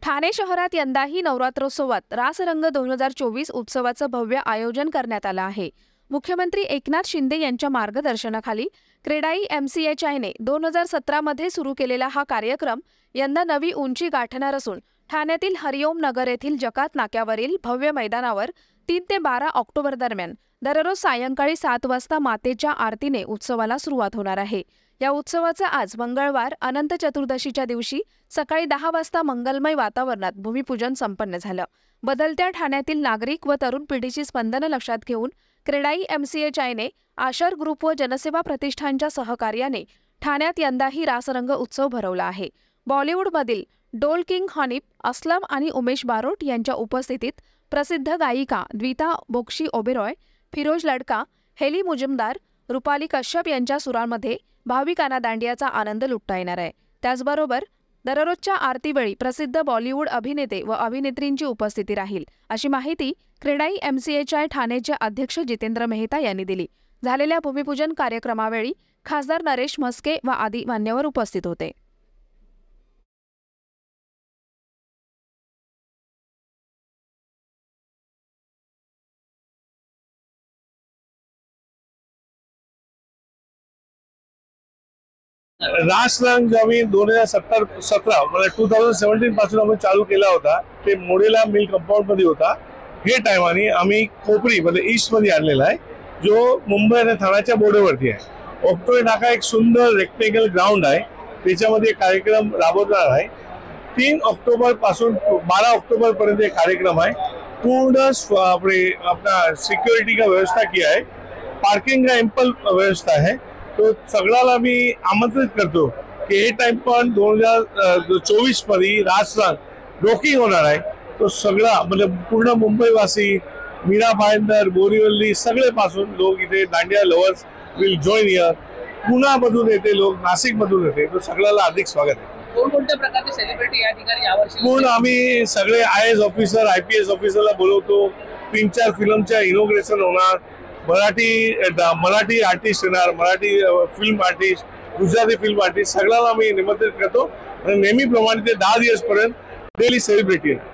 ठाणे शहरात यंदाही नवरात्रोत्सवात रासरंग 2024 उत्सवाचं भव्य आयोजन करण्यात आलं आहे। मुख्यमंत्री एकनाथ शिंदे यांच्या मार्गदर्शनाखाली क्रेडाई MCHI ने 2017 मध्ये सुरू केलेला हा कार्यक्रम यंदा नवी उंची गाठणार असून ठाण्यातील हरिओम नगर येथील जकात नाक्यावरील भव्य मैदानावर 3 ते 12 ऑक्टोबर दरम्यान दररोज सायंकाळी 7 वाजता मातेच्या आरतीने उत्सवाला सुरुवात होणार आहे। या उत्सवाचं आज मंगळवार अनंत चतुर्दशीच्या दिवशी सकाळी 10 वाजता मंगलमय वातावरणात भूमिपूजन संपन्न झालं। बदलत्या ठाण्यातील नागरिक व तरुण पिढीची स्पंदनं लक्षात घेऊन क्रेडाई MCHI ने आशर ग्रुप व जनसेवा प्रतिष्ठानच्या सहकार्याने ठाण्यात यंदाही रासरंग उत्सव भरवला आहे। बॉलिवूडमधील डोल किंग हनीफ असलम आणि उमेश बारोट यांच्या उपस्थितीत प्रसिद्ध गायिका द्विता बोक्शी ओबेरॉय, फिरोज लडका, हेली मुजुमदार, रुपाली कश्यप यांच्या सुरांमध्ये भाविकांना दांडियाचा आनंद लुटता येणार आहे। त्याचबरोबर दररोजच्या आरतीवेळी प्रसिद्ध बॉलिवूड अभिनेते व अभिनेत्रींची उपस्थिती राहील, अशी माहिती क्रेडाई MCHI ठाणेचे अध्यक्ष जितेंद्र मेहता यांनी दिली। झालेल्या भूमिपूजन कार्यक्रमावेळी खासदार नरेश म्हस्के व आदी मान्यवर उपस्थित होते। रासरंग आम्ही 2017 म्हणजे 2017 पासून आम्ही चालू केला होता। ते मोडेला मिल कंपाऊंड मध्ये होता। हे टायमाने आम्ही कोपरी म्हणजे ईस्ट मध्ये आणलेला आहे, जो मुंबई आणि ठाण्याच्या बॉर्डरवरती आहे। ऑक्टोबर नाका एक सुंदर रेक्टेंगल ग्राउंड आहे, त्याच्यामध्ये कार्यक्रम राबवणार आहे। 3 ऑक्टोबर पासून 12 ऑक्टोबर पर्यंत कार्यक्रम आहे। पूर्ण अपना सिक्योरिटी का व्यवस्था किया है, पार्किंग का एम्पल व्यवस्था है। तो सगळ्याला मी आमंत्रित करतो की हे टाइम पण 2024 मध्ये रासरंग रॉकिंग होणार आहे। तो सगळा म्हणजे पूर्ण मुंबईवासी, मीरा भाईंदर, बोरीवली सगळे पासून लोक इथे dandiya lovers will join here. पुण्यामधून येते लोक, नाशिक मधून येते, तो सगळ्याला हार्दिक स्वागत आहे। कोणकोणत्या प्रकारचे सेलिब्रिटी या ठिकाणी यावर्षी? पूर्ण आम्ही सगळे IAS ऑफिसर, IPS ऑफिसरला बोलवतो। 3-4 फिल्मच्या इनॉग्रेशन होणार, मराठी आर्टिस्ट येणार, Marathi film artist, Gujarati film artist सगळ्याला आम्ही निमंत्रित करतो आणि नेहमीप्रमाणे ते 10 दिवस पर्यंत डेली सेलिब्रिटी आहे।